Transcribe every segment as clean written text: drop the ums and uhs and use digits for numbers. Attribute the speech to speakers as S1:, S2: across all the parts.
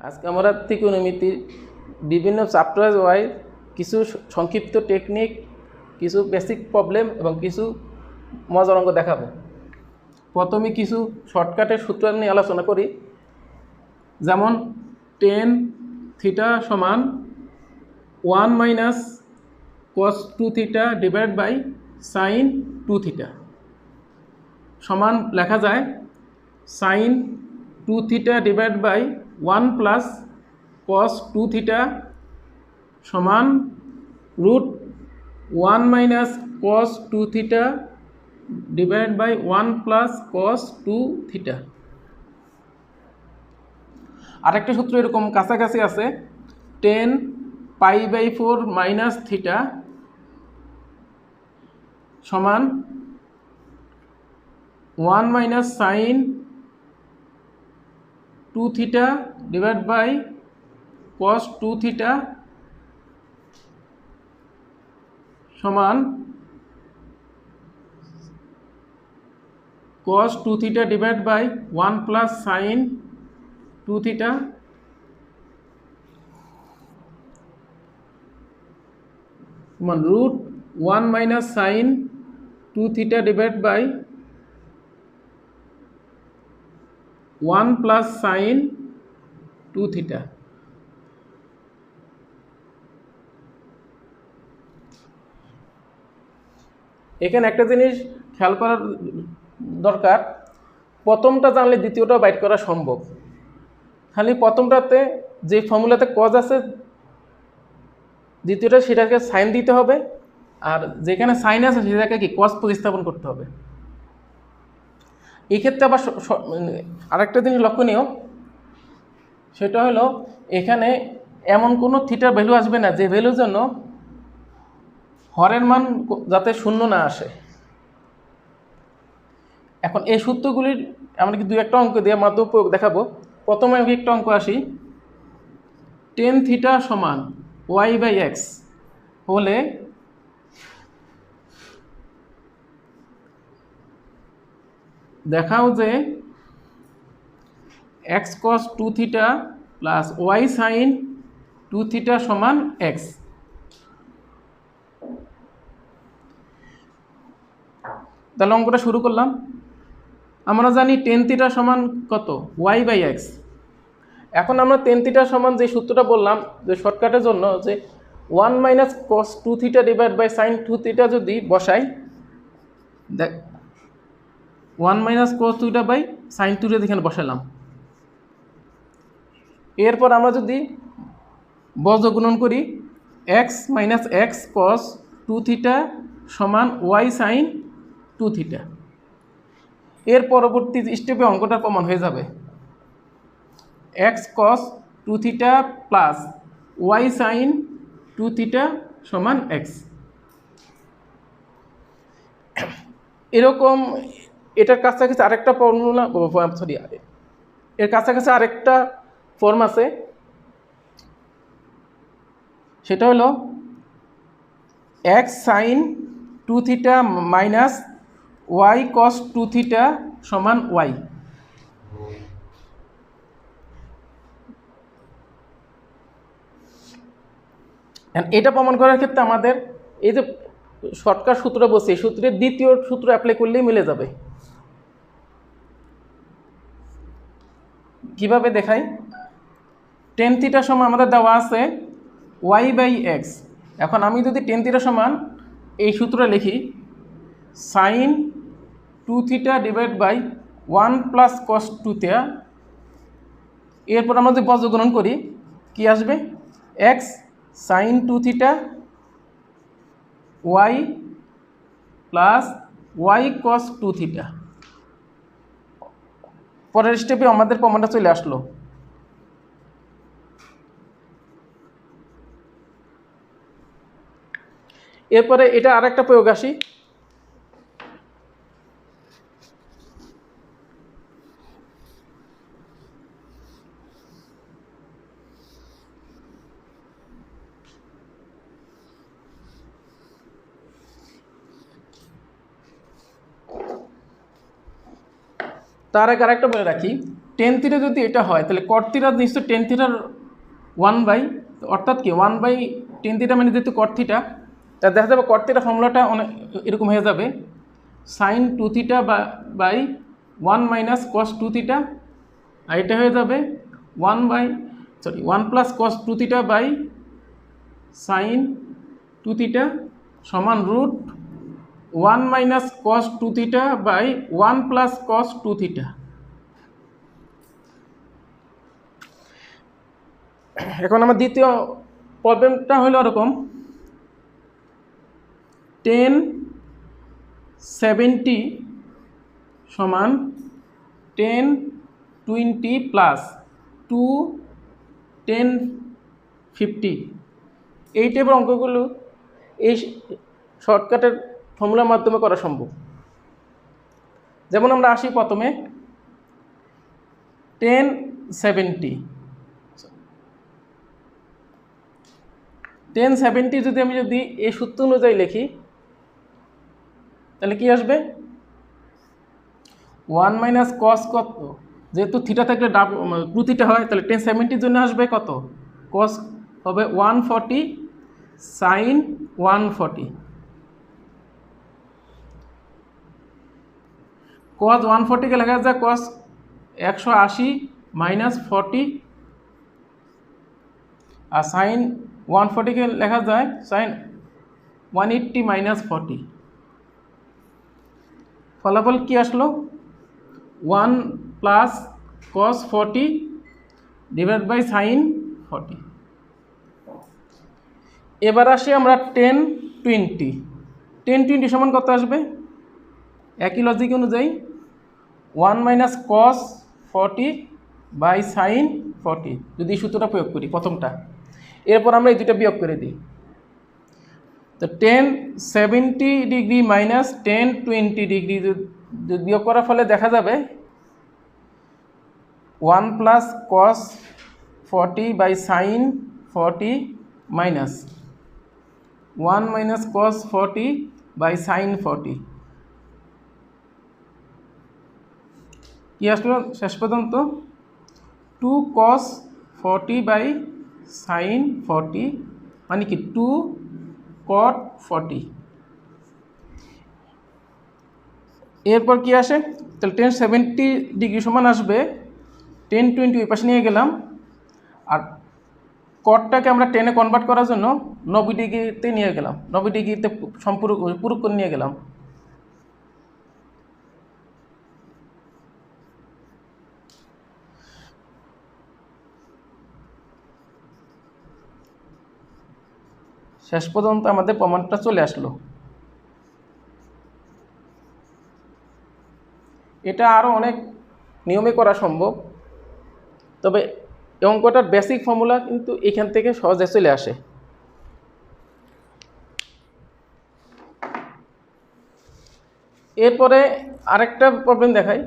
S1: আজকে আমরা ত্রিকোণমিতির বিভিন্ন চ্যাপ্টার ওয়াইজ কিছু সংক্ষিপ্ত টেকনিক, কিছু বেসিক প্রবলেম এবং কিছু মজার অঙ্ক দেখাবো। প্রথমে কিছু শর্টকাটের সূত্র নিয়ে আলোচনা করি। যেমন টেন থিটা সমান 1 minus cos 2 theta divide by sine 2 theta সমান লেখা যায় sine 2 theta divide by 1 plus cos 2 theta সমান root 1 minus cos 2 theta divide by 1 plus cos 2 theta. আরেকটা সূত্র এরকম কাছাকাছি আছে, 10 পাই বাই 4 মাইনাস থিটা সমান 1 minus sine 2 theta divide by cos 2 theta সমান cos 2 theta divided by 1 plus sin 2 theta সমান root 1 minus sin 2 theta divided by 1 plus sin 2 theta। এখানে একটা জিনিস খেয়াল করার দরকার, প্রথমটা জানলে দ্বিতীয়টা বাইট করা সম্ভব। খালি প্রথমটাতে যে ফর্মুলাতে কজ আছে, দ্বিতীয়টা সেটাকে সাইন দিতে হবে, আর যেখানে সাইন আছে সেটাকে কি কজ প্রতিস্থাপন করতে হবে। এই ক্ষেত্রে আবার আরেকটা জিনিস লক্ষণীয়, সেটা হলো এখানে এমন কোনো থিটার ভ্যালু আসবে না যে ভ্যালুর জন্য হরের মান যাতে শূন্য না আসে। এখন এই সূত্রগুলির আমরা কি দুই একটা অঙ্ক দিয়ে মাধ্যম প্রয়োগ দেখাবো। প্রথমে আমি একটা অঙ্ক আসি, টেন থিটা সমান ওয়াই বাই এক্স হলে দেখাও যে X cos 2 theta plus Y sine 2 theta সমান এক্স। তাহলে অঙ্কটা শুরু করলাম। আমরা জানি টেন থিটা সমান কত, ওয়াই বাই এক্স। এখন আমরা টেন থিটা সমান যে সূত্রটা বললাম যে শর্টকাটের জন্য, যে 1 minus cos 2 theta divide by sine 2 theta যদি বসাই, দেখ 1 মাইনাস কস 2টা বাই সাইন 2টা এখানে বসালাম। এরপর আমরা যদি বর্গগুণন করি, X minus X cos 2 theta সমান ওয়াই সাইন 2 থিটা। এর পরবর্তী স্টেপে অঙ্কটার প্রমাণ হয়ে যাবে, X cos 2 theta plus Y sine 2 theta সমান এক্স। এরকম এটার কাছাকাছি আরেকটা ফর্মুলা, এর কাছাকাছি আরেকটা ফর্ম আছে, সেটা হলো x sine 2 theta minus y cos 2 theta সমান ওয়াই। এটা প্রমাণ করার ক্ষেত্রে আমাদের এই যে শর্টকাট সূত্রটা বলছে, এই সূত্রের দ্বিতীয় সূত্র অ্যাপ্লাই করলেই মিলে যাবে। কিভাবে দেখাই, টেন থিটা সমান আমাদের দেওয়া আছে ওয়াই বাই এক্স। এখন আমি যদি টেন থিটা সমান এই সূত্রটা লিখি, sine 2 theta divide by 1 plus cos 2 theta. এরপর আমরা যদি বর্গগুণন করি, কি আসবে, x sine 2 theta y plus y cos 2 theta. পরের স্টেপে আমাদের প্রমাণটা চলে আসলো। এরপরে এটা আরেকটা প্রয়োগ আসি, তার আগে আরেকটা বলে রাখি, টেন থিটা যদি এটা হয় তাহলে কট থিটা নিশ্চয় টেন থিটার 1/, অর্থাৎ কি 1/10 থিটা মানে যেহেতু কট থিটা, তা দেখা যাবে কট থিটা ফর্মুলাটা অনেক এরকম হয়ে যাবে sine 2 theta by 1 - cos 2 theta, আর এটা হয়ে যাবে 1 plus cos 2 theta by sine 2 theta সমান root 1 - cos 2 theta by 1 plus cos 2 theta. এখন আমার দ্বিতীয় প্রবলেমটা হলো এরকম, 1070 সমান 1020 প্লাস 1050, এই টাইপের অঙ্কগুলো এই শর্টকাটের ফর্মুলার মাধ্যমে করা সম্ভব। যেমন আমরা আসি প্রথমে 1070 যদি আমি এই সূত্র অনুযায়ী লিখি তাহলে কি আসবে 1 - cos কত, যেহেতু থিটা থাকলে 2 থিটা হয় তাহলে 1070 জন্য আসবে কত, cos হবে 140 sin 140, cos 140 কে লেখা যায় cos 180 - 40, আর sin 140 কে লেখা যায় sin 180 - 40। ফলাফল কি আসলো 1 plus cos 40 divide by sin 40। এবার আসি আমরা 1020 সমান কত আসবে, একই লজিক অনুযায়ী 1 - cos 40 বাই sin 40 যদি এই সূত্রটা প্রয়োগ করি প্রথমটা, এরপর আমরা এই দুটো বিয়োগ করে দিই, তো 1070 ডিগ্রি মাইনাস 1020 ডিগ্রি বিয়োগ করার ফলে দেখা যাবে 1 plus cos 40 by sin 40 minus 1 - cos 40 by sin 40, কি আসলো শেষ পর্যন্ত 2 cos 40 বাই sin 40 মানে কি 2 cot 40। এরপর কি আসে তাহলে 1070 ডিগ্রি সমান আসবে 1020 ওই পাশে নিয়ে গেলাম, আর কটটাকে আমরা 10-এ কনভার্ট করার জন্য 90 ডিগ্রিতে নিয়ে গেলাম, 90 ডিগ্রিতে পুরো করে নিয়ে গেলাম। শেষ পর্যন্ত আমাদের প্রমাণটা চলে আসলো। এটা আরও অনেক নিয়মে করা সম্ভব, তবে এই অঙ্কটার বেসিক ফর্মুলা কিন্তু এখান থেকে সহজে চলে আসে। এরপরে আরেকটা প্রবলেম দেখাই,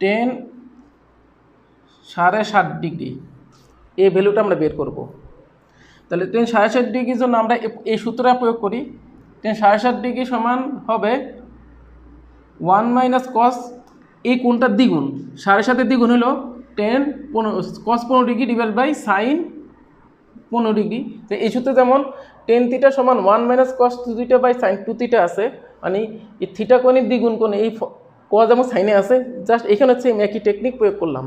S1: টেন 7.5 ডিগ্রি এই ভ্যালুটা আমরা বের করব। তাহলে 10 7.5 ডিগ্রির জন্য আমরা এই সূত্রটা প্রয়োগ করি, 10 7.5 ডিগ্রি সমান হবে 1 - cos, এই কোণটার দ্বিগুণ 7.5-এর দ্বিগুণ হলো 10 cos 15 degree divide by sine 15 degree. তো এই সূত্রে যেমন 10 থিটা সমান 1 - cos 2 theta by sine 2 theta আছে, মানে এই থিটা কোণের দ্বিগুণ কোণে এই cos যেমন সাইনে আছে, জাস্ট এখানে হচ্ছে আমি একই টেকনিক প্রয়োগ করলাম।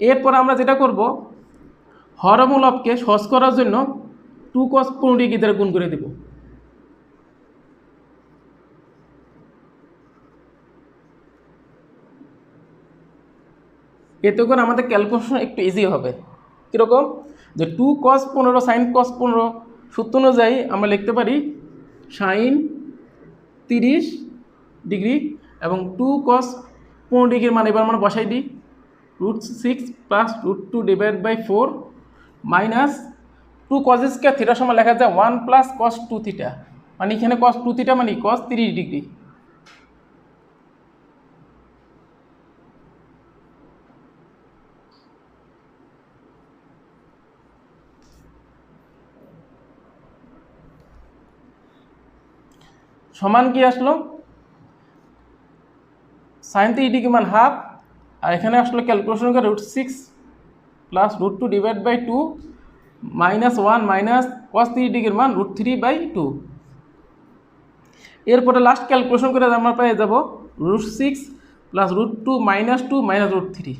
S1: এরপর আমরা যেটা করব, হরমূলককে সহজ করার জন্য 2 cos 15 ডিগ্রি দ্বারা গুণ করে দেব। এতে করে আমাদের ক্যালকুলেশন একটু ইজি হবে। কীরকম, যে 2 cos 15 sin cos 15 সূত্র অনুযায়ী আমরা লিখতে পারি সাইন 30 ডিগ্রি এবং 2 কস 15 ডিগ্রির মান এবার আমরা বসাই দিই। √6 plus √2 divide by 4 minus 2 cos square থিটার সময় লেখা যায় 1 প্লাস কস 2 থিটা, মানে এখানে কস 2 থিটা মানে কস 30 ডিগ্রি। সমান কি আসলো, সাইন 30 ডিগ্রি মান হাফ, আর এখানে আসলো ক্যালকুলেশন করে √6 plus √2 divide by 2 minus 1 minus cos 30 ডিগ্রির মান √3/2। এরপরে লাস্ট ক্যালকুলেশন করে আমরা পেয়ে যাব √6 প্লাস √2 মাইনাস 2 মাইনাস √3।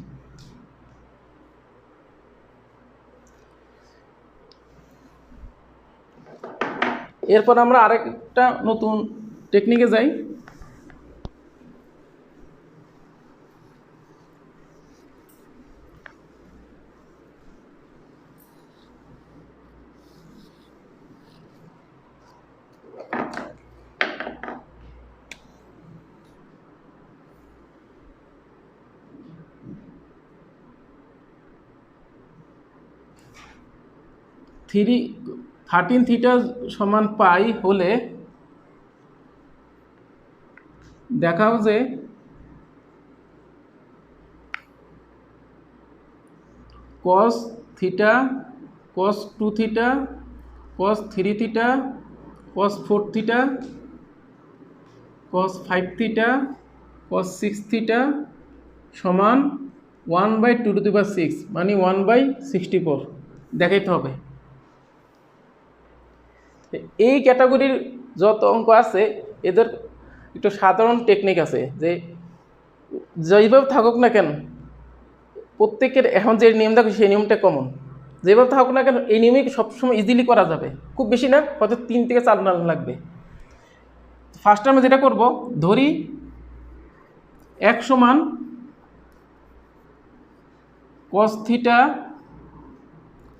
S1: এরপর আমরা আরেকটা নতুন টেকনিকে যাই। থ্রি 13 থিটা সমান পাই হলে দেখাও যে cos theta, cos 2 theta, cos 3 theta, cos 4 theta, cos 5 theta, cos 6 theta সমান 1/2⁶, মানে 1/64 দেখাইতে হবে। এই ক্যাটাগরির যত অঙ্ক আছে এদের একটু সাধারণ টেকনিক আছে, যে যেভাবে থাকুক না কেন প্রত্যেকের এখন যে নিয়ম থাকে সেই নিয়মটা কমন, যেভাবে থাকুক না কেন এই নিয়মে সবসময় ইজিলি করা যাবে, খুব বেশি না, হয়তো 3 থেকে 4 রান লাগবে। ফার্স্ট আমরা যেটা করব, ধরি 1 সমান cos theta,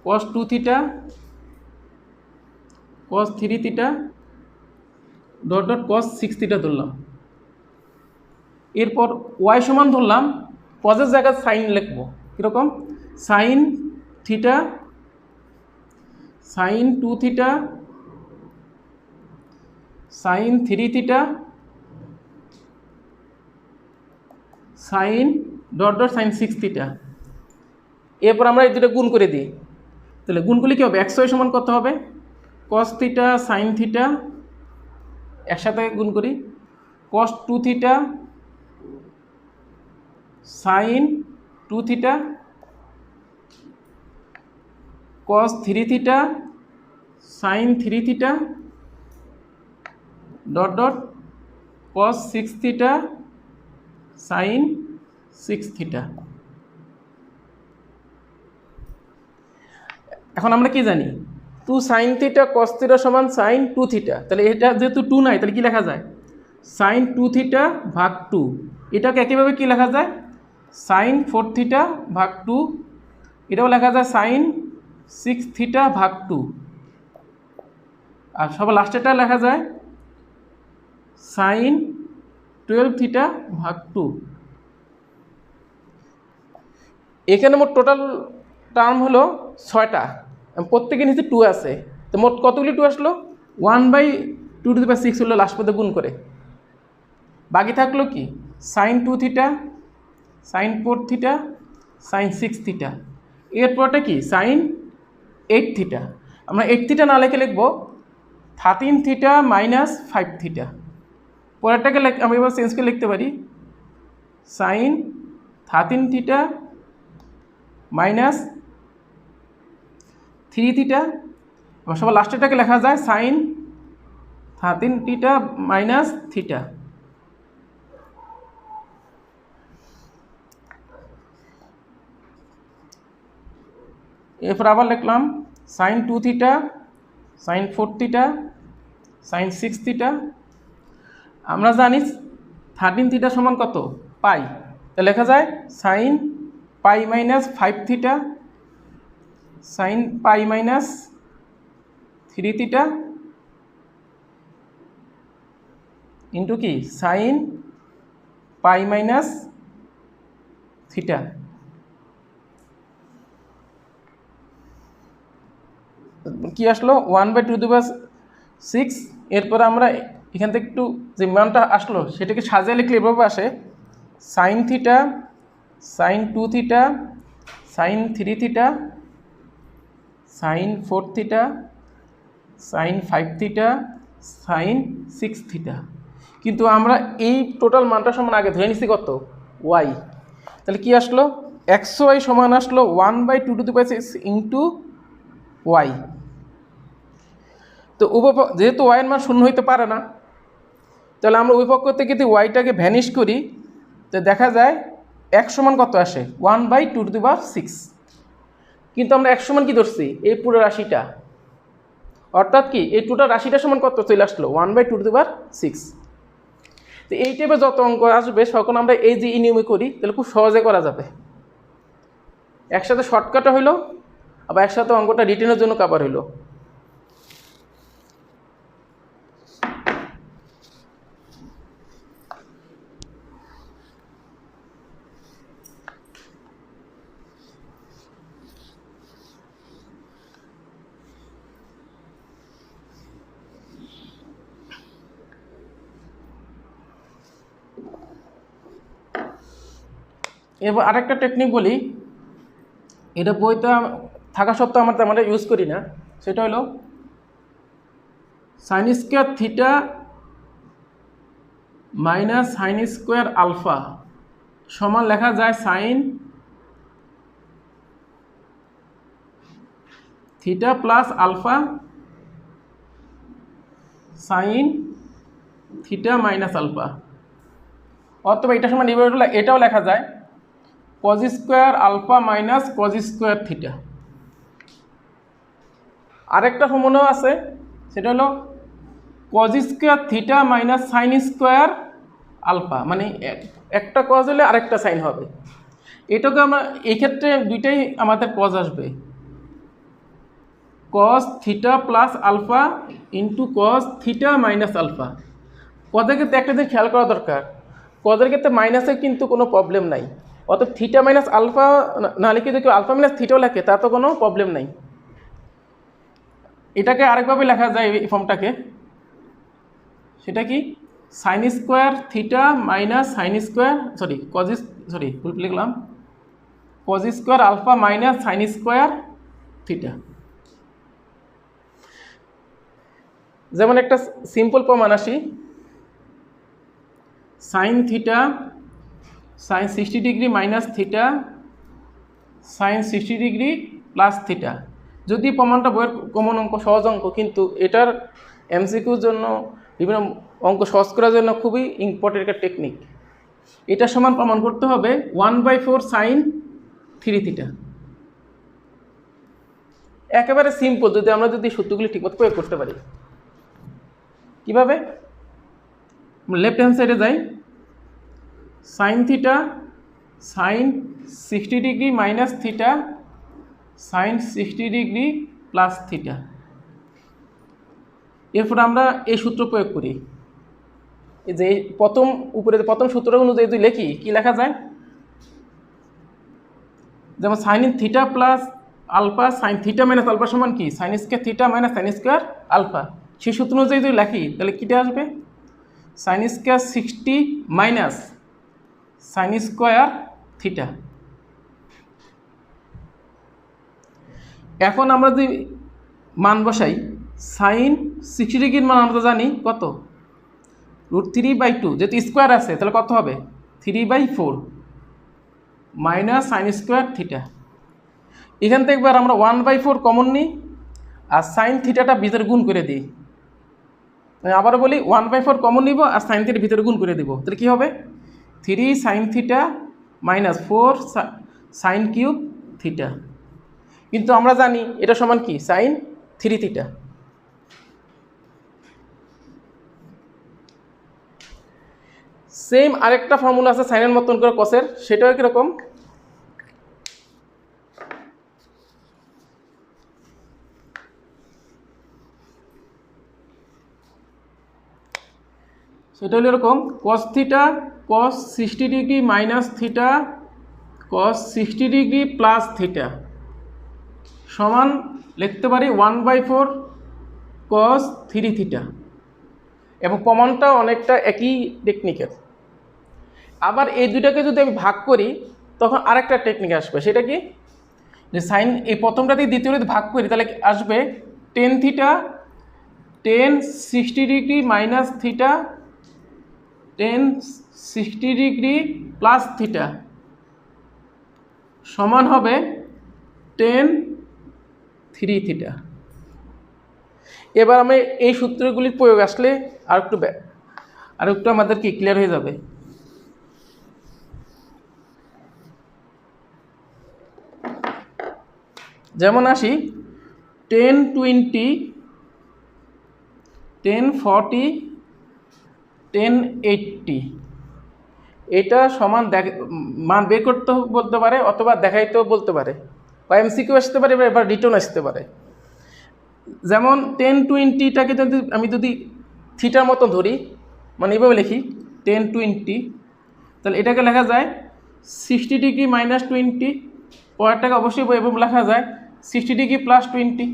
S1: cos 2 theta, cos 3 theta dot dot cos 6 theta ধরলাম। এরপর y সমান ধরলাম, কজের জায়গায় সাইন লিখব, কীরকম sine theta, sine 2 theta, sine 3 theta, sine dot dot sine 6 theta. এরপর আমরা এই দুটো গুণ করে দিই, তাহলে গুণগুলি কী হবে, xy সমান কত হবে, cos থিটা সাইন থিটা, একসাথে গুণ করি, cos 2 theta sine 2 theta, cos 3 theta sine 3 theta dot dot cos 6 theta sine 6 theta. এখন আমরা কি জানি, 2 সাইন থিটা cos থিটা সমান সাইন 2 থিটা, তাহলে এটা যেহেতু 2 নাই তাহলে কি লেখা যায়, সাইন 2 থিটা ভাগ 2। এটাকে একইভাবে কি লেখা যায়, সাইন 4 থিটা ভাগ 2, এটাও লেখা যায় সাইন 6 থিটা ভাগ 2, আর সবার লাস্টেরটা লেখা যায় সাইন 12 থিটা ভাগ 2। এখানে মোট টোটাল টার্ম হলো 6টা, প্রত্যেকের নিচে 2 আছে, তো মোট কতগুলি 2 আসলো, 1/2⁶ হলো লাস্ট পদে গুণ করে। বাকি থাকলো কি, sine 2 theta, sine 4 theta, sine 6 theta, এরপরটা কি সাইন 8 থিটা। আমরা 8 থিটা না লিখে লিখবো 13 থিটা মাইনাস 5 থিটা। পরেরটাকে আমি এবার চেঞ্জ করে লিখতে পারি সাইন 13 থিটা মাইনাস 3 থিটা, এবং সবার লাস্টেরটাকে লেখা যায় সাইন 13 থিটা মাইনাস থিটা। এরপর আবার লিখলাম sine 2 theta, sine 4 theta, sine 6 theta. আমরা জানি 13 থিটা সমান কত, পাই, তা লেখা যায় sine pi minus 5 theta, sine pi minus 3 theta, into কি সাইন পাই মাইনাস থিটা। কি আসলো 1/2⁶। এরপর আমরা এখান থেকে একটু যে মানটা আসলো সেটাকে সাজিয়ে লিখলে এভাবে আসে sine theta, sine 2 theta, sine 3 theta, sine 4 theta, sine 5 theta, sine 6 theta. কিন্তু আমরা এই টোটাল মানটা সমান আগে ধরে নিচ্ছি কত ওয়াই। তাহলে কি আসলো XY সমান আসলো 1/2⁶ ইন্টু ওয়াই। তো যেহেতু ওয়াইয়ের মান শূন্য হইতে পারে না, তাহলে আমরা ওই পক্ষ থেকে যদি ওয়াইটাকে ভ্যানিশ করি তো দেখা যায় x সমান কত আসে 1/2⁶। কিন্তু আমরা x সমান কি ধরছি এই পুরো রাশিটা, অর্থাৎ কি এই টোটাল রাশিটা সমান কত চলে আসলো 1/2⁶। তো এই টাইপের যত অঙ্ক আসবে তখন আমরা এই যে নিয়মে করি তাহলে খুব সহজে করা যাবে। একসাথে শর্টকাটও হইলো, আবার একসাথে অঙ্কটা রিটেনের জন্য কাভার হইলো। এবার আরেকটা টেকনিক বলি, এটা বইতে থাকা সত্ত্বেও আমরা তেমন ইউজ করি না, সেটা হলো sine square theta minus sine square alpha সমান লেখা যায় sine theta plus alpha sine theta minus alpha, অথবা এটা সমান এটাও লেখা যায় cos square alpha minus cos square theta. আরেকটা ফর্মুলাও আছে, সেটা হলো cos square theta minus sine square alpha, মানে একটা কজ হলে আরেকটা সাইন হবে। এটাকে আমরা এই ক্ষেত্রে দুইটাই আমাদের কজ আসবে, cos theta plus alpha into cos theta minus alpha. কজের ক্ষেত্রে একটা দিন খেয়াল করা দরকার, কজের ক্ষেত্রে মাইনাসের কিন্তু কোনো প্রবলেম নাই, অর্থাৎ থিটা মাইনাস আলফা না লিখে যদি কেউ আলফা মাইনাস থিটাও লেখে তা তো কোনো প্রবলেম নাই। এটাকে আরেকভাবে লেখা যায় এই ফর্মটাকে, সেটা কি sine square theta minus sine square ভুল লিখলাম cos square alpha minus sine square theta. যেমন একটা সিম্পল প্রমাণ আসি, sine theta sine 60 degree minus theta sine 60 degree plus theta. যদি প্রমাণটা বইয়ের কমন অঙ্ক সহজ অঙ্ক, কিন্তু এটার এমসিকিউর জন্য বিভিন্ন অঙ্ক সহজ করার জন্য খুবই ইম্পর্টেন্ট একটা টেকনিক। এটা সমান প্রমাণ করতে হবে 1/4 সাইন 3 থিটা। একেবারে সিম্পল, আমরা যদি সূত্রগুলি ঠিকমতো প্রয়োগ করতে পারি। কিভাবে? লেফট হ্যান্ড সাইডে যাই, sign theta sine 60 degree minus theta sine 60 degree plus theta. এরপর আমরা এই সূত্র প্রয়োগ করি, এই যে প্রথম সূত্র অনুযায়ী যদি লিখি কি লেখা যায়, যেমন sine theta plus alpha sine theta minus alpha সমান কি sine square theta minus sine square alpha. সেই সূত্র অনুযায়ী যদি লিখি তাহলে কীটা আসবে sine square 60 minus sine square theta. এখন আমরা যদি মান বসাই, সাইন 60 ডিগ্রির মান আমরা জানি কত √3/2, যেহেতু স্কোয়ার আছে তাহলে কত হবে 3/4 মাইনাস সাইন স্কোয়ার থিটা। এখান থেকে এবার আমরা 1/4 কমন নিই আর সাইন থিটাটা ভিতরে গুণ করে দিই। আবারও বলি 1/4 কমন নিব আর সাইন থিটা ভিতরে গুণ করে দিব, তাহলে কী হবে 3 sign theta minus 4 sine cube theta. কিন্তু আমরা জানি এটা সমান কি সাইন 3 থিটা। সেম আরেকটা ফর্মুলা আছে সাইনের মতন করে কসের, সেটাও কীরকম, এটা হলো এরকম cos theta cos 60 degree minus theta cos 60 degree plus theta সমান লিখতে পারি 1/4 cos 3 থিটা, এবং প্রমাণটা অনেকটা একই টেকনিকের। আবার এই দুটাকে যদি আমি ভাগ করি তখন আরেকটা টেকনিক আসবে, সেটা কি, যে সাইন এই প্রথমটা দিয়ে দ্বিতীয়টা ভাগ করি তাহলে আসবে tan theta ten 60 degree minus theta ten 60 degree plus theta সমান হবে টেন 3 থিটা। এবার আমি এই সূত্রগুলির প্রয়োগ আসলে আর একটু আমাদেরকে ক্লিয়ার হয়ে যাবে। যেমন আসি 1020 1040 1080, এটা সমান মান বের করতে বলতে পারে অথবা দেখাইতেও বলতে পারে, বা এমসিকিউ আসতে পারে এবার রিটার্ন আসতে পারে। যেমন 1020টাকে আমি যদি থিটার মতো ধরি, মানে এইভাবে লিখি 1020, তাহলে এটাকে লেখা যায় 60 ডিগ্রি মাইনাস 20, পরেরটাকে অবশ্যই এভাবে লেখা যায় 60 ডিগ্রি প্লাস 20।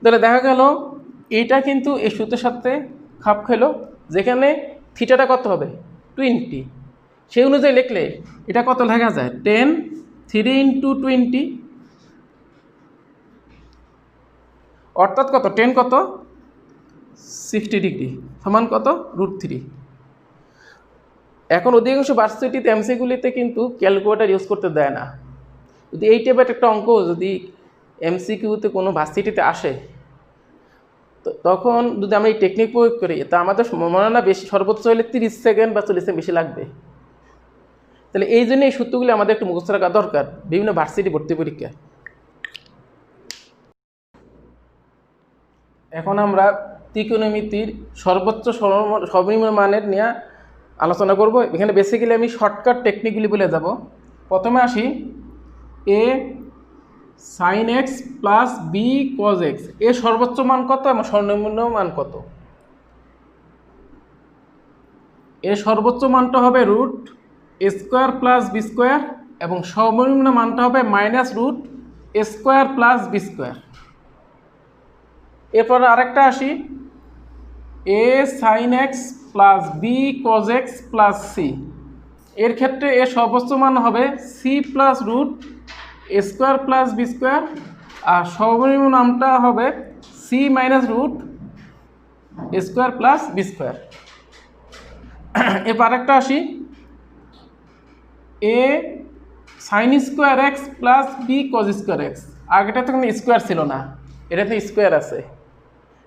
S1: তাহলে দেখা গেল এইটা কিন্তু এই সূত্রের সাথে খাপ খেলো, যেখানে থিটাটা কত হবে 20, সেই অনুযায়ী লিখলে এটা কত লেখা যায় 10 3 × 20, অর্থাৎ কত 10 কত 60 ডিগ্রি সমান কত √3। এখন অধিকাংশ ভার্সিটিতে এমসিকিউগুলিতে কিন্তু ক্যালকুলেটর ইউজ করতে দেয় না। যদি এই টাইপের একটা অঙ্ক যদি এমসিকিউতে কোনো ভার্সিটিতে আসে, তখন যদি আমরা এই টেকনিক প্রয়োগ করি তা আমাদের মনে হয় না বেশি, সর্বোচ্চ হলে 30 সেকেন্ড বা 40 সেকেন্ড বেশি লাগবে। তাহলে এই জন্য এই সূত্রগুলি আমাদের একটু মুখস্থ রাখা দরকার বিভিন্ন ভার্সিটি ভর্তি পরীক্ষায়। এখন আমরা ত্রিকোণমিতির সর্বোচ্চ সর্বনিম্ন মানের নিয়ে আলোচনা করব। এখানে বেসিক্যালি আমি শর্টকাট টেকনিকগুলি বলে যাব। প্রথমে আসি A sine x plus B cos x, এর সর্বোচ্চ মান কত এবং সর্বনিম্ন মান কত। এর সর্বোচ্চ মানটা হবে √a² প্লাস b² এবং সর্বনিম্ন মানটা হবে -√a² প্লাস b²। এরপর আরেকটা আসি A sine x plus B cos x plus C, এর ক্ষেত্রে এর সর্বোচ্চ মান হবে C plus √a² plus b², আর সর্বনিম্ন নামটা হবে C minus √a² plus b²। এরপর আরেকটা আসি a sin² x plus b cos² x, আগেটা তো কোনো স্কোয়ার ছিল না, এটাতে স্কোয়ার আছে,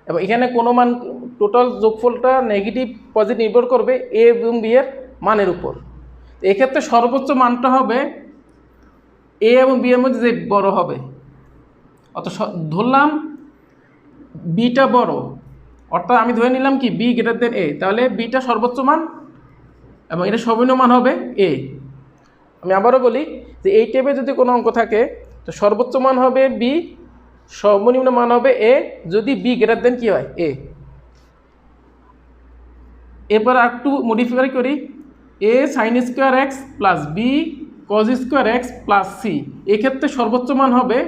S1: এবং এখানে কোনো মান টোটাল যোগফলটা নেগেটিভ পজিটিভ নির্ভর করবে এ এবং বি এর মানের উপর। এক্ষেত্রে সর্বোচ্চ মানটা হবে এ এবং বি এর মধ্যে যে বড় হবে, অত ধরলাম বিটা বড়, অর্থাৎ আমি ধরে নিলাম কি বি গ্রেটার দেন এ, তাহলে বিটা সর্বোচ্চ মান এবং এটা সর্বনিম্ন মান হবে এ। আমি আবারও বলি যে এই টাইপে যদি কোনো অঙ্ক থাকে তো সর্বোচ্চ মান হবে বি, সর্বনিম্ন মান হবে এ, যদি বি গ্রেটার দেন কি হয় এ। এরপর একটু মডিফাই করি a sin² x plus b cos² x plus c, এক্ষেত্রে সর্বোচ্চ মান হবে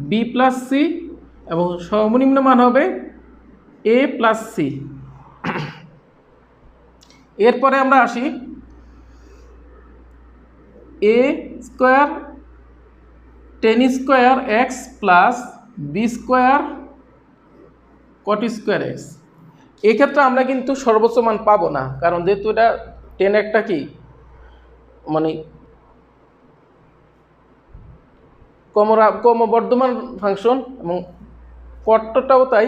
S1: বি প্লাস সি এবং সর্বনিম্ন মান হবে এ প্লাস সি। এরপরে আমরা আসি a² tan² x plus b² cot² x, এক্ষেত্রে আমরা কিন্তু সর্বোচ্চ মান পাবো না, কারণ যেহেতু এটা টেন একটা কি মানে ক্রমবর্ধমান ফাংশন এবং কটটাও তাই,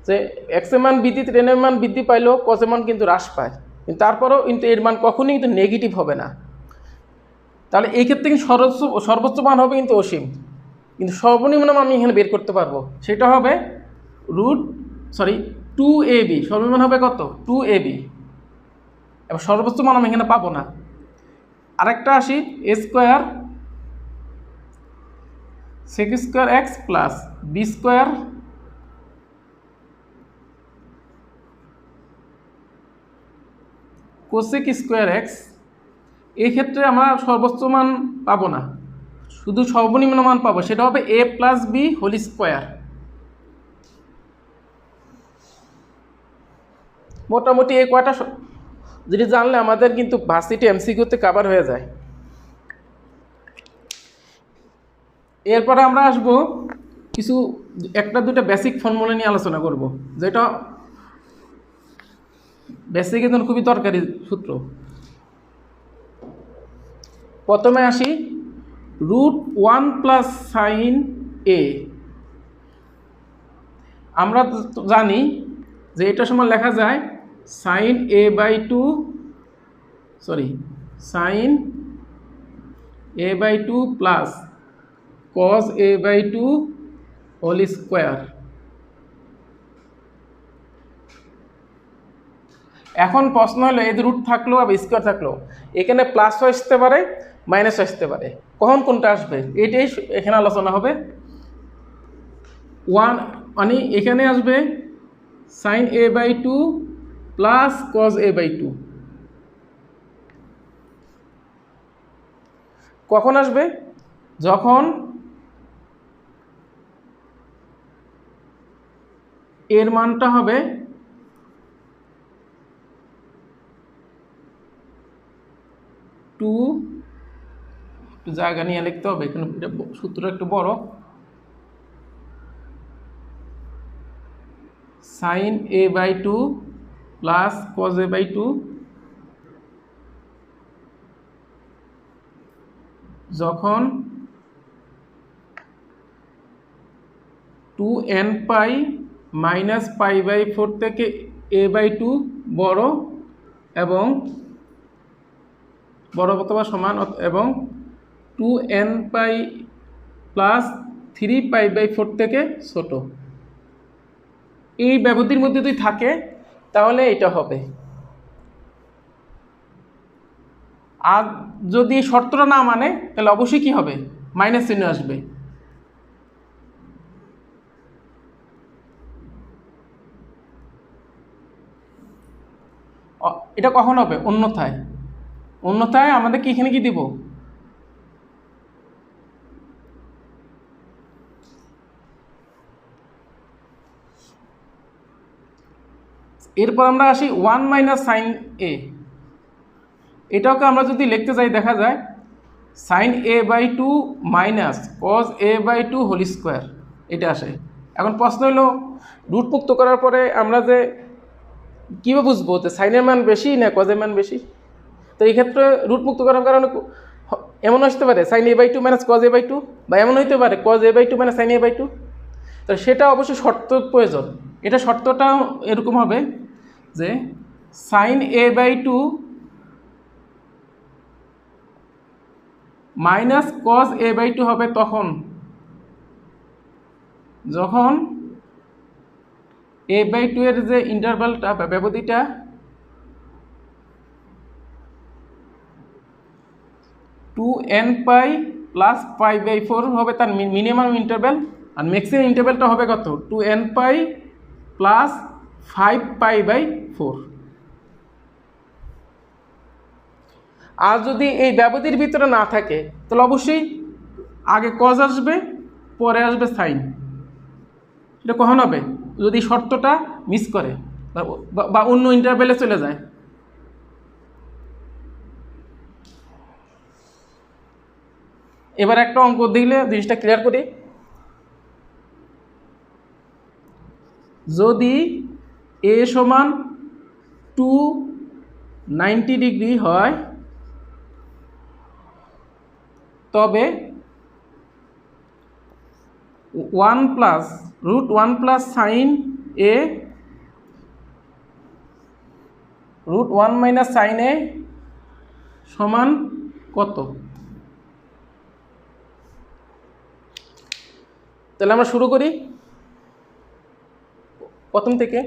S1: যে এক্সের মান বৃদ্ধি টেনের মান বৃদ্ধি পাইলেও কসের মান কিন্তু হ্রাস পায়, কিন্তু তারপরেও কিন্তু এর মান কখনোই কিন্তু নেগেটিভ হবে না। তাহলে এই ক্ষেত্রে কিন্তু সর্বোচ্চ মান হবে কিন্তু অসীম, কিন্তু সর্বনিম্ন মান আমি এখানে বের করতে পারবো, সেটা হবে √2ab, সর্বনিম্ন হবে কত 2ab, এবং সর্বোচ্চ মান আমি এখানে পাবো না। আরেকটা আসি a² sec² x plus b² cosec square x, এই ক্ষেত্রে আমরা সর্বোচ্চ মান পাবো না, শুধু সর্বনিম্ন মান পাবো, সেটা হবে a plus b whole square. মোটামুটি এই কয়টা যদি জানলে আমাদের কিন্তু ভার্সিটি এমসিকিউতে কভার হয়ে যায়। এরপরে আমরা আসবো কিছু একটা দুটো বেসিক ফর্মুলা নিয়ে আলোচনা করব, যেটা বেসিক একদম খুবই দরকারি সূত্র। প্রথমে আসি √1 প্লাস সাইন এ। আমরা জানি যে এটা সমান লেখা যায় sine a by 2, sine a by 2 plus cos a by 2 whole square. এখন প্রশ্ন হলো এই রুট থাকলো আর স্কোয়ার থাকলো, এখানে প্লাসও আসতে পারে মাইনাসও আসতে পারে, কখন কোনটা আসবে এটাই এখানে আলোচনা হবে। মানে এখানে আসবে sine a by 2 plus cos a by 2। কখন আসবে? যখন এর মানটা হবে 2, একটু জায়গা নিয়ে লিখতে হবে, এখানে সূত্রটা একটু বড়। Sine a by 2 plus cos a by 2 যখন 2n pi minus pi by 4 থেকে a বাই 2 বড় এবং বড় অথবা সমান, এবং 2n pi plus 3 pi by 4 থেকে ছোট, এই ব্যবধির মধ্যে যদি থাকে তাহলে এটা হবে। আর যদি শর্তটা না মানে তাহলে অবশ্যই কি হবে, মাইনাস চিহ্ন আসবে। এটা কখন হবে? অন্যথায়। অন্যথায় আমাদের কি এখানে কি দিব, এরপর আমরা আসি 1 মাইনাস সাইন এ। এটাকে আমরা যদি লিখতে যাই দেখা যায় sine a by 2 minus cos a by 2 whole square, এটা আসে। এখন প্রশ্ন হলো রুট মুক্ত করার পরে আমরা যে কীভাবে বুঝবো যে সাইনের মান বেশি না কজের মান বেশি? তো এই ক্ষেত্রে রুট মুক্ত করার কারণে এমন আসতে পারে sine a by 2 minus cos a by 2, বা এমন হইতে পারে cos a by 2 minus sine a by 2। তো সেটা অবশ্যই শর্ত প্রয়োজন। এটা শর্তটা এরকম হবে যে sine a by 2 minus cos a by 2 হবে তখন যখন a বাই 2 এর যে ইন্টারভালটা বা ব্যবধিটা two n pi plus pi by 4 হবে তার মিনিমাম ইন্টারভ্যাল, আর ম্যাক্সিমাম ইন্টারভ্যালটা হবে কত, 2n pi plus 5 pi by 4। আর যদি এই ব্যবধির ভিতরে না থাকে তাহলে অবশ্যই আগে কজ আসবে পরে আসবে সাইন। এটা কখন হবে? যদি শর্তটা মিস করে বা অন্য ইন্টারভ্যালে চলে যায়। এবার একটা অঙ্ক দিলে জিনিসটা ক্লিয়ার করি। যদি a সমান 290 ডিগ্রি হয় তবে 1 plus √1 plus sign a √1 minus sine a সমান কত? তাহলে আমরা শুরু করি প্রথম থেকে।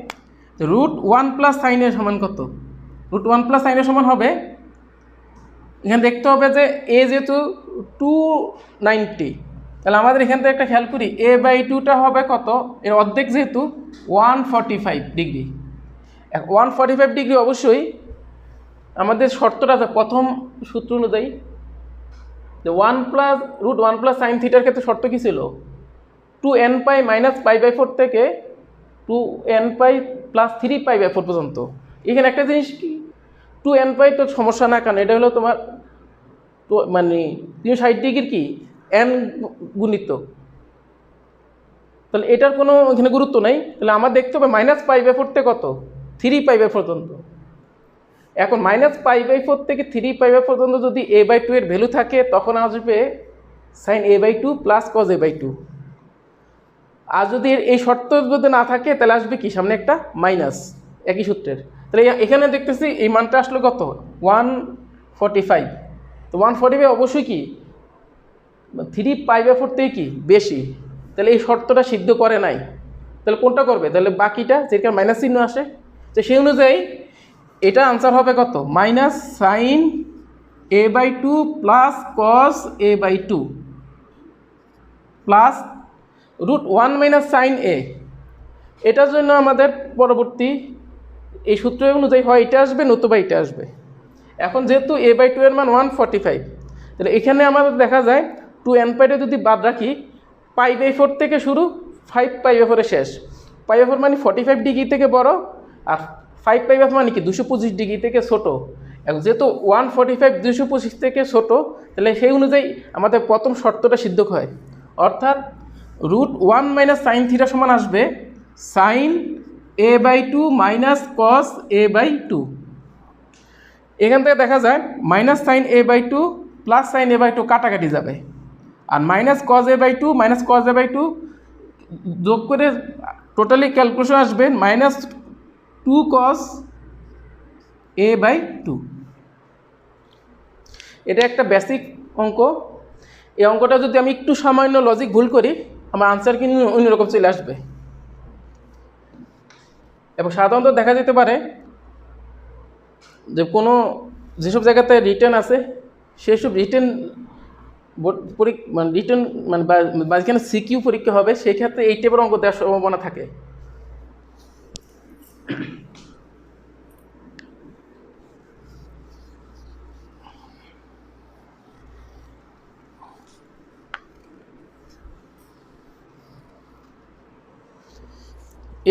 S1: √1 প্লাস সাইন a সমান কত? √1 প্লাস সাইন a সমান হবে, এখানে দেখতে হবে যে a যেহেতু 290, তাহলে আমাদের এখান থেকে একটা খেয়াল করি a বাই 2টা হবে কত, এর অর্ধেক যেহেতু 145 ডিগ্রি। 145 ডিগ্রি অবশ্যই আমাদের শর্তটা আছে প্রথম সূত্র অনুযায়ী যে √1 + sin θ এর ক্ষেত্রে শর্ত কী ছিল 2n π - π/4 থেকে 2n π + 3π/4 পর্যন্ত। এখানে একটা জিনিস কি 2n π তো সমস্যা না, কারণ এটা হলো তোমার তো মানে 360 ডিগ্রির কি n গুণিত, তাহলে এটার কোনো এখানে গুরুত্ব নেই। তাহলে আমার দেখতে হবে -π/4 থেকে কত 3π/4 পর্যন্ত। এখন -π/4 থেকে 3π/4 পর্যন্ত যদি a/2 এর ভ্যালু থাকে তখন আসবে sin a/2 + cos a/2। আর যদি এই শর্ত যদি না থাকে তাহলে আসবে কি সামনে একটা মাইনাস একই সূত্রের। তাহলে এখানে দেখতেছি এই মানটা আসলো কত 145। তো 145 অবশ্যই কি 3π/4 থেকে কি বেশি, তাহলে এই শর্তটা সিদ্ধ করে নাই। তাহলে কোনটা করবে, তাহলে বাকিটা যেখানে মাইনাস চিহ্ন আসে, তো সেই অনুযায়ী এটা আনসার হবে কত -sin a/2 + cos a/2 plus √1 - sin a। এটার জন্য আমাদের পরবর্তী এই সূত্র অনুযায়ী হয় এটা আসবে নতুবা এটা আসবে। এখন যেহেতু a/2 এর মান 145, তাহলে এখানে আমাদের দেখা যায় 2n π যদি বাদ রাখি π/4 থেকে শুরু 5π/4 এ শেষ। π/4 মানে 45 ডিগ্রি থেকে বড়, আর 5π/4 মানে কি 225 ডিগ্রি থেকে ছোট। এখন যেহেতু 145 225 থেকে ছোট, তাহলে সেই অনুযায়ী আমাদের প্রথম শর্তটা সিদ্ধ হয়, অর্থাৎ √1 - sin θ সমান আসবে sin a/2 - cos a/2। এখান থেকে দেখা যায় -sin a/2 + sin a/2 কাটাকাটি যাবে, আর -cos a/2 - cos a/2 যোগ করে টোটালি ক্যালকুলেশন আসবে -2 cos a/2। এটা একটা বেসিক অঙ্ক। এই অঙ্কটা যদি আমি একটু সামান্য লজিক ভুল করি আমার আনসার কিন্তু অন্যরকম চলে আসবে। এবং সাধারণত দেখা যেতে পারে যে কোনো যেসব জায়গাতে রিটার্ন আছে সেসব রিটার্ন বা যেখানে সিকিউ পরীক্ষা হবে সেই ক্ষেত্রে এই টাইপের অঙ্ক দেওয়ার সম্ভাবনা থাকে।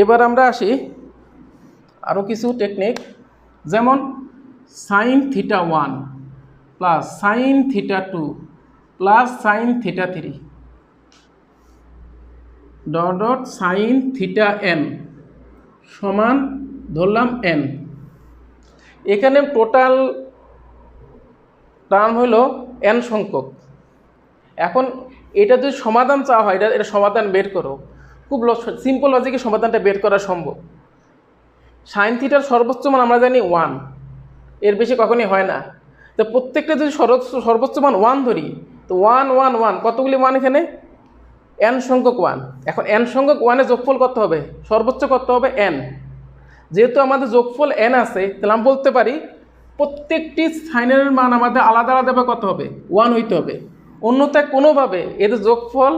S1: এবার আমরা আসি আরও কিছু টেকনিক, যেমন sin θ1 + sin θ2 + sin θ3 sin θn সমান ধরলাম n। এখানে টোটাল টার্ম হলো n সংখ্যক। এখন এটা যদি সমাধান চাওয়া হয় এটা সমাধান বের করো, খুব সিম্পল লজিকে সমাধানটা বের করা সম্ভব। sin θর সর্বোচ্চ মান আমরা জানি 1, এর বেশি কখনই হয় না। তো প্রত্যেকটা যদি সর্বোচ্চ মান 1 ধরি তো 1 1 1 কতগুলি মান এখানে n সংখ্যক 1। এখন n সংখ্যক 1-এর যোগফল কত হবে, সর্বোচ্চ কত হবে n। যেহেতু আমাদের যোগফল n আছে তাহলে আমি বলতে পারি প্রত্যেকটি সাইনের মান আমাদের আলাদা আলাদাভাবে কত হবে 1 হইতে হবে, অন্যথায় কোনোভাবে এদের যোগফল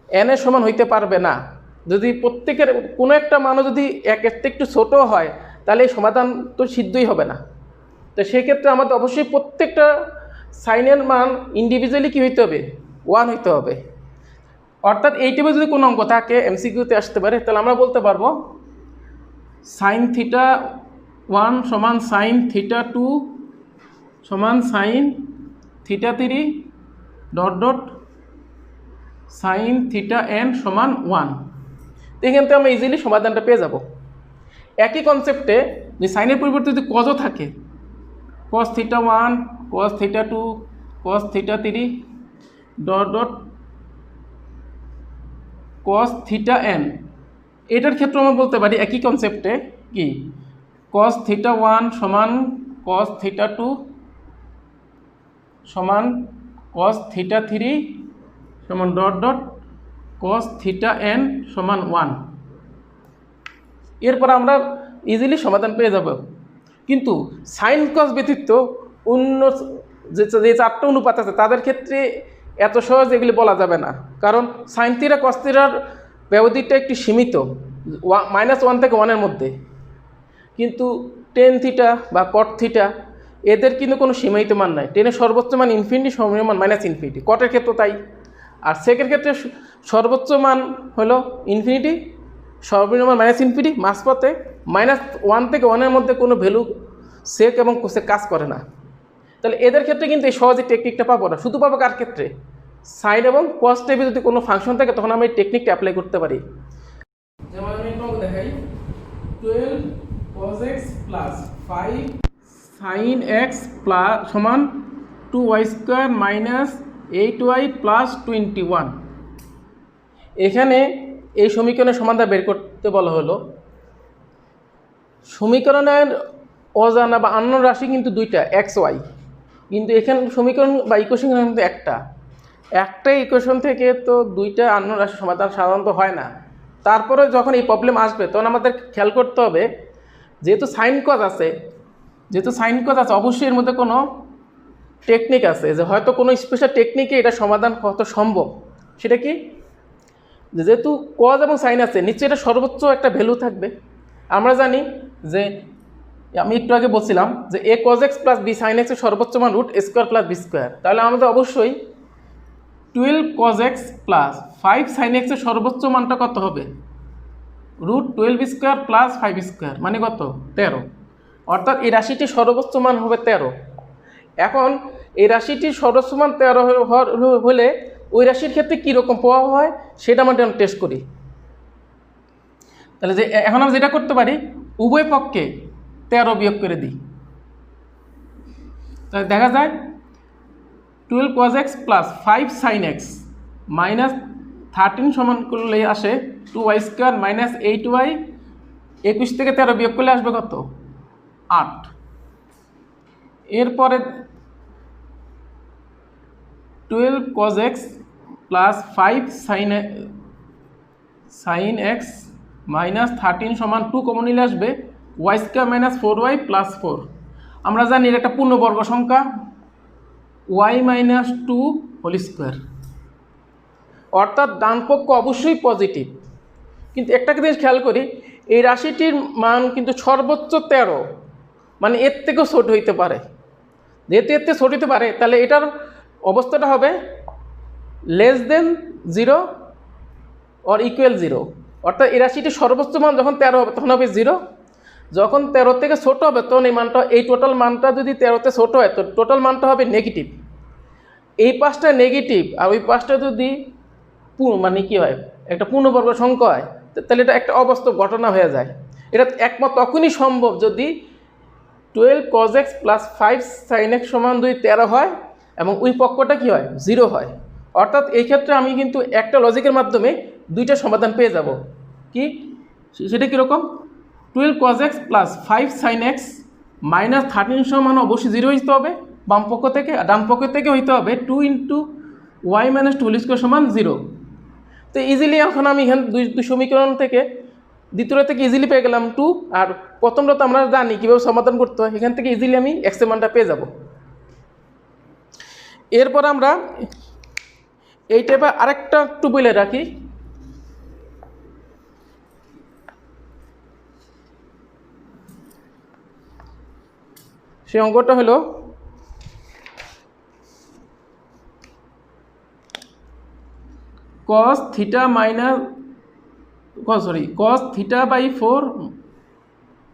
S1: n এর সমান হইতে পারবে না। যদি প্রত্যেকের কোনো একটা মানও যদি একের থেকে একটু ছোটো হয় তাহলে এই সমাধান তো সিদ্ধই হবে না। তো সেক্ষেত্রে আমাদের অবশ্যই প্রত্যেকটা সাইনের মান ইন্ডিভিজুয়ালি কী হইতে হবে 1 হইতে হবে। অর্থাৎ এই টাইপের যদি কোনো অঙ্ক থাকে এমসিকিউতে আসতে পারে তাহলে আমরা বলতে পারবো sin θ1 সমান sin θ2 সমান sin θ3 sin θn সমান 1। এখান থেকে আমরা ইজিলি সমাধানটা পেয়ে যাব। একই কনসেপ্টে যে সাইনের পরিবর্তে যদি কজও থাকে cos θ1 cos θ2 cos θ3 cos θn, এটার ক্ষেত্রে আমরা বলতে পারি একই কনসেপ্টে কি cos θ1 সমান cos θ2 সমান cos θ3 সমান cos θn সমান 1। এরপর আমরা ইজিলি সমাধান পেয়ে যাব। কিন্তু সাইন কস ব্যতীত অন্য যে 4টা অনুপাত আছে তাদের ক্ষেত্রে এত সহজ এগুলি বলা যাবে না, কারণ সাইন থিটা কস থিটার ব্যবধিটা একটু সীমিত -1 থেকে 1-এর মধ্যে। কিন্তু টেন থিটা বা কট থিটা এদের কিন্তু কোনো সীমায়িত মান নাই। টেনের সর্বোচ্চ মান ইনফিনিটি, সর্বনিম্ন মান মাইনাস ইনফিনিটি। কটের ক্ষেত্রে তাই। আর সেকের ক্ষেত্রে সর্বোচ্চ মান হলো ইনফিনিটি, সর্বনিম্ন মান মাইনাস ইনফিনিটি, মাঝপথে -1 থেকে 1-এর মধ্যে কোনো ভ্যালু সেক এবং কোসেক কাজ করে না। তাহলে এদের ক্ষেত্রে কিন্তু এই সহজে টেকনিকটা পাবো না, শুধু পাবো কার ক্ষেত্রে? সাইন এবং কস টাইপে যদি কোনো ফাংশন থাকে তখন আমরা এই টেকনিকটা অ্যাপ্লাই করতে পারি। যেমন আমি একটু দেখাই, 12 cos x plus 5 sin x plus সমান 2y square minus 8y plus 21। এখানে এই সমীকরণের সমাধান বের করতে বলা হলো। সমীকরণের অজানা বা আননোন রাশি কিন্তু দুইটা, এক্স ওয়াই, কিন্তু এখানে সমীকরণ বা ইকুয়েশন কিন্তু একটা ইকুয়েশন থেকে তো দুইটা আননোন রাশির সমাধান সাধারণত হয় না। তারপরে যখন এই প্রবলেম আসবে তখন আমাদের খেয়াল করতে হবে, যেহেতু সাইন কজ আছে অবশ্যই এর মধ্যে কোনো টেকনিক আছে, যে হয়তো কোনো স্পেশাল টেকনিকে এটা সমাধান কত সম্ভব। সেটা কি? যেহেতু কজ এবং সাইন আছে নিশ্চয়ই এটা সর্বোচ্চ একটা ভ্যালু থাকবে। আমরা জানি যে আমি একটু আগে বলছিলাম যে a cos x plus b sin x এর সর্বোচ্চ মান √a² প্লাস b স্কোয়ার। তাহলে আমাদের অবশ্যই 12 cos x plus 5 sin x এর সর্বোচ্চ মানটা কত হবে? √12² প্লাস 5² মানে কত? 13। অর্থাৎ এই রাশিটির সর্বোচ্চ মান হবে 13। এখন এই রাশিটির সর্বোচ্চ মান 13 হলে ওই রাশির ক্ষেত্রে কীরকম প্রভাব হয় সেটা আমরা টেস্ট করি। তাহলে যে এখন আমরা যেটা করতে পারি, উভয় পক্ষে 13 বিয়োগ করে দিই। তাহলে দেখা যায় 12 cos x plus 5 sin x minus 13 সমান করলে আসে 2y² মাইনাস 8y। 21 থেকে 13 বিয়োগ করলে আসবে কত? 8। এরপরে 12 cos x plus 5 sin x minus 13 সমান 2 কমন নিলে আসবে y² মাইনাস 4y প্লাস 4। আমরা জানি এটা একটা পূর্ণবর্গ সংখ্যা, y মাইনাস 2 হোল স্কোয়ার, অর্থাৎ ডান পক্ষ অবশ্যই পজিটিভ। কিন্তু একটা জিনিস খেয়াল করি, এই রাশিটির মান কিন্তু সর্বোচ্চ 13, মানে এর থেকেও ছোট হইতে পারে। যেহেতু এর থেকে ছোট হইতে পারে তাহলে এটার অবস্থাটা হবে <0 অর ইকুয়াল 0। অর্থাৎ এই রাশিটির সর্বোচ্চ মান যখন 13 হবে তখন হবে 0, যখন 13 থেকে ছোট হবে তখন এই মানটা, এই টোটাল মানটা যদি 13-তে ছোট হয় তো টোটাল মানটা হবে নেগেটিভ। এই পাশটা নেগেটিভ আর ওই পাশটা যদি মানে কি হয়, একটা পূর্ণবর্গ সংখ্যা হয়, তাহলে এটা একটা অবাস্তব ঘটনা হয়ে যায়। এটা একমাত্র তখনই সম্ভব যদি 12 cos x plus 5 sin x সমান যদি 13 হয় এবং ওই পক্ষটা কি হয়? 0 হয়। অর্থাৎ এই ক্ষেত্রে আমি কিন্তু একটা লজিকের মাধ্যমে দুইটা সমাধান পেয়ে যাব। কি সেটা কীরকম? 12 cos x plus 5 sin x minus 13 সমান অবশ্যই 0 হইতে হবে বাম পক্ষ থেকে, আর ডান পক্ষ থেকে হইতে হবে 2 × y মাইনাস 2 হোল স্কোয়ার সমান 0। তো ইজিলি এখন আমি এখানে দুই সমীকরণ থেকে দ্বিতীয়টা থেকে ইজিলি পেয়ে গেলাম 2, আর প্রথমটা তো আমরা জানি কীভাবে সমাধান করতে হয়, এখান থেকে ইজিলি আমি x এর মানটা পেয়ে যাব। এরপর আমরা এই টাইপের আরেকটা একটু বলে রাখি। সেই অঙ্কটা হলো cos θ/4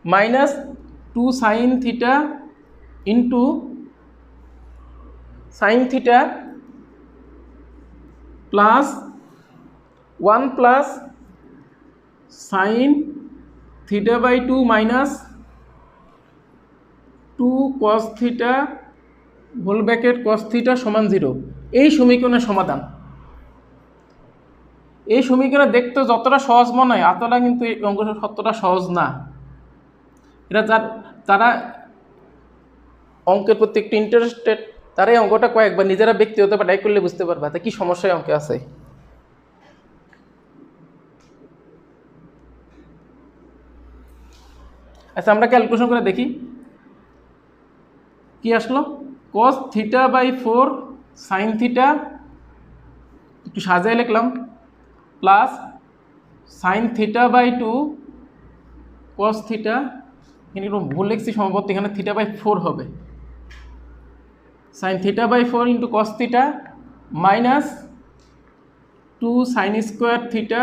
S1: minus 2 sin θ into sin θ plus 1 plus sin θ/2 minus 2 cos θ whole bracket cos θ সমান 0। এই সমীকরণের সমাধান। এই সমীকরণ দেখতে যতটা সহজ মনে হয় এতটা কিন্তু এই অঙ্কটা ততটা সহজ না। এটা তারা অঙ্কের প্রতি একটু ইন্টারেস্টেড, তারা এই অঙ্কটা কয়েকবার নিজেরা ব্যক্তিগত বা ট্রাই করলে বুঝতে পারবে তা কী সমস্যায় অঙ্কে আছে। আচ্ছা আমরা ক্যালকুলেশন করে দেখি কি আসলো। cos θ/4 sin θ একটু সাজায় লিখলাম প্লাস sin θ/2 cos θ এখানে একটু ভুল লিখছি সম্ভবত, এখানে θ/4 হবে। sin θ/4 into cos θ minus 2 sin square theta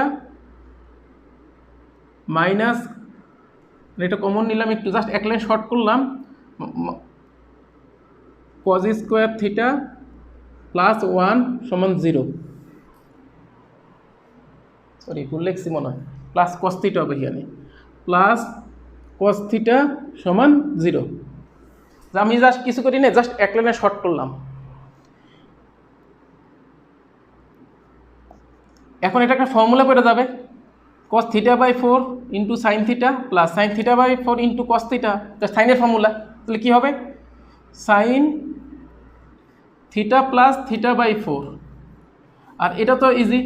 S1: minus, এটা কমন নিলাম, একটু জাস্ট এক লাইন শর্ট করলাম, cos স্কোয়ার থিটা প্লাস 1 সমান 0, সরি ভুল লিখছি মনে হয়, প্লাস cos θ হবে এখানে, প্লাস cos θ সমান 0। আমি জাস্ট কিছু করি না, জাস্ট এক লাইনে শর্ট করলাম। এখন এটা একটা ফর্মুলা পেয়ে যাবে, cos θ/4 into sine theta plus sine θ/4 into cos θ, সাইনের ফর্মুলা। তাহলে কী হবে, সাইন থিটা প্লাস θ/4, আর এটা তো easy,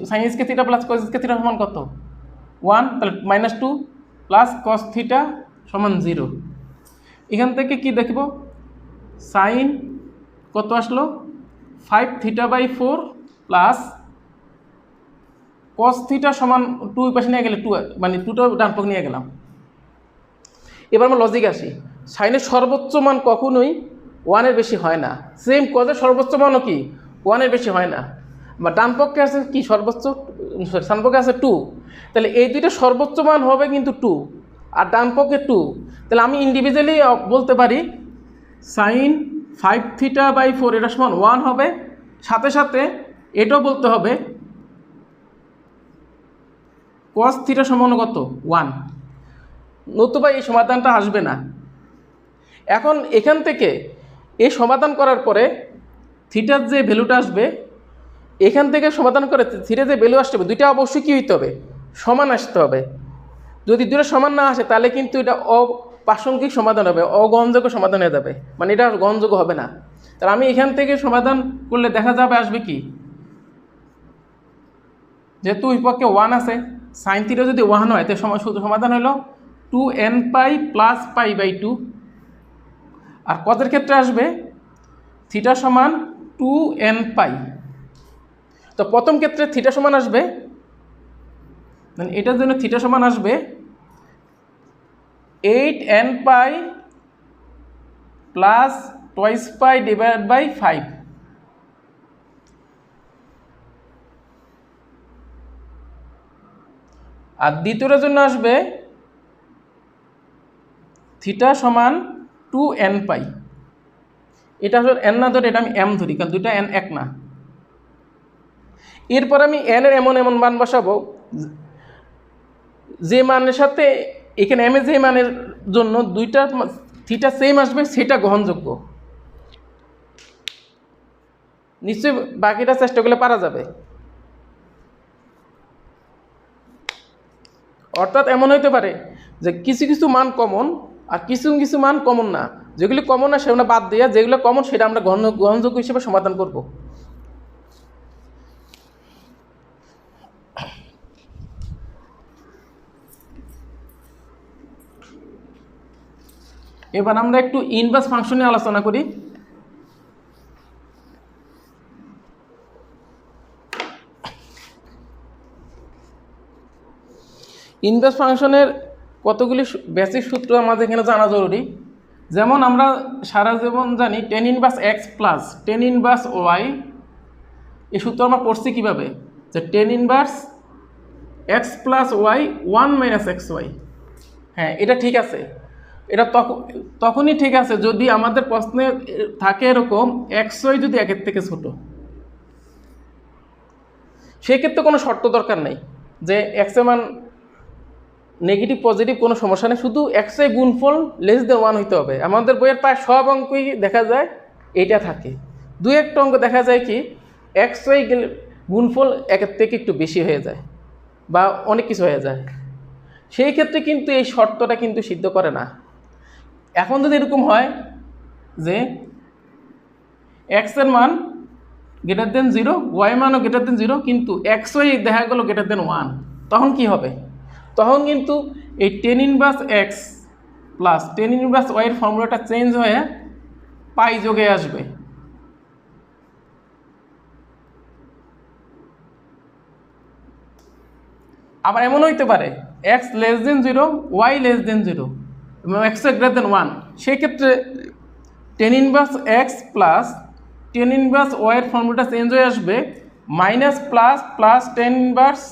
S1: sign স্কে theta plus cos স্কে theta সমান কত 1, তাহলে -2 প্লাস cos θ সমান 0। এখান থেকে কি দেখব, সাইন কত আসলো 5 θ/4 প্লাস cos θ সমান 2 পাশে নিয়ে গেলে 2, মানে 2টা ডান পক্ষ নিয়ে গেলাম। এবার আমরা লজিক আসি, সাইনের সর্বোচ্চ মান কখনোই 1-এর বেশি হয় না, সেম কজের সর্বোচ্চ মানও কি 1-এর বেশি হয় না। বা ডান পক্ষে আছে কি সর্বোচ্চ, ডান পক্ষে আছে 2, তাহলে এই দুইটা সর্বোচ্চ মান হবে কিন্তু 2, আর ডান পক্ষে 2, তাহলে আমি ইন্ডিভিজুয়ালি বলতে পারি সাইন 5 θ/4 এটা সমান 1 হবে, সাথে সাথে এটাও বলতে হবে cos θ সমান কত 1, নতুবা এই সমাধানটা আসবে না। এখন এখান থেকে এই সমাধান করার পরে থিটার যে ভ্যালুটা আসবে, এখান থেকে সমাধান করে থিটার যে ভ্যালু আসতে হবে, দুইটা অবশ্যই কী হইতে হবে, সমান আসতে হবে। যদি দুটো সমান না আসে তাহলে কিন্তু এটা অপ্রাসঙ্গিক সমাধান হবে, অগ্রহণযোগ্য সমাধান হয়ে যাবে, মানে এটা গ্রহণযোগ্য হবে না। তাহলে আমি এখান থেকে সমাধান করলে দেখা যাবে আসবে কি, যেহেতু ওই পক্ষে 1 আছে, সাইন থিটা যদি 1 হয় তাহলে শুধু সমাধান হলো 2nπ প্লাস π/2, আর কজের ক্ষেত্রে আসবে থিটা সমান 2nπ। তো প্রথম ক্ষেত্রে থিটা সমান আসবে, মানে এটার জন্য থিটা সমান আসবে 8nπ প্লাস 2π ডিভাইডেড বাই 5, আর দ্বিতীয়টার জন্য আসবে থিটা সমান 2nπ। এটা আসলে n না ধরে, এটা আমি m ধরি, কারণ দুইটা n এক না। এরপর আমি n এর এমন এমন মান বসাবো যে মানের সাথে এখানে m এর যে মানের জন্য দুইটা থিটা সেম আসবে সেটা গ্রহণযোগ্য। নিশ্চয়ই বাকিটা চেষ্টা করলে পারা যাবে। অর্থাৎ এমন হইতে পারে যে কিছু কিছু মান কমন আর কিছু কিছু মান কমন না, যেগুলি কমন না সেগুলো বাদ দিয়ে যেগুলো কমন সেটা আমরা গ্রহণযোগ্য হিসেবে সমাধান করব। এবার আমরা একটু ইনভার্স ফাংশন নিয়ে আলোচনা করি। ইনভার্স ফাংশনের কতগুলি বেসিক সূত্র আমাদের এখানে জানা জরুরি। যেমন আমরা সারা জীবন জানি tan inverse x plus tan inverse y, এই সূত্র আমরা পড়ছি কীভাবে, যে tan inverse x plus y 1 minus x y. হ্যাঁ, এটা ঠিক আছে, এটা তখনই ঠিক আছে যদি আমাদের প্রশ্নে থাকে এরকম এক্স ওয়াই যদি একের থেকে ছোট, সেক্ষেত্রে কোনো শর্ত দরকার নেই যে এক্স এর মান নেগেটিভ পজিটিভ কোনো সমস্যা নেই, শুধু এক্স ওয়াই গুণফল লেস দেন 1 হইতে হবে। আমাদের বইয়ের প্রায় সব অঙ্কই দেখা যায় এইটা থাকে, দুই একটা অঙ্ক দেখা যায় কি এক্স ওয়াই গুণফল একের থেকে একটু বেশি হয়ে যায় বা অনেক কিছু হয়ে যায়, সেই ক্ষেত্রে কিন্তু এই শর্তটা কিন্তু সিদ্ধ করে না। এখন যদি এরকম হয় যে এক্স এর মান গ্রেটার দেন 0, ওয়াই মানও গ্রেটার দেন 0, কিন্তু এক্স ওয়াই দেখা গেলো গ্রেটার দেন 1, তখন কি হবে, তখন কিন্তু এই tan inverse x plus tan inverse ওয়াইয়ের ফর্মুলাটা চেঞ্জ হয়ে পাই যোগে আসবে। আবার এমন হইতে পারে x less than 0, y less than 0, এবং এক্স ওয়াই গ্রেটার দেন 1, সেই ক্ষেত্রে tan inverse x plus tan inverse ওয়াইয়ের ফর্মুলাটা চেঞ্জ হয়ে আসবে minus plus plus tan inverse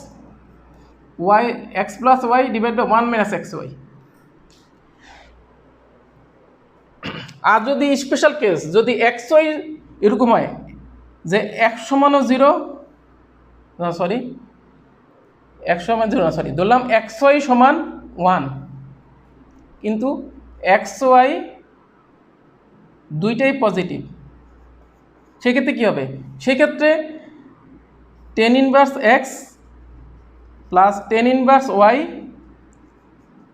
S1: y x plus y divide by 1 minus x y. আর যদি special case, যদি এক্স ওয়াই এরকম হয় যে এক্স সমানও 0, সরি এক্স সমান 0 না, সরি ধরলাম এক্স ওয়াই সমান 1, কিন্তু এক্স ওয়াই দুইটাই পজিটিভ, সেক্ষেত্রে কী হবে? সেক্ষেত্রে tan inverse x plus tan inverse y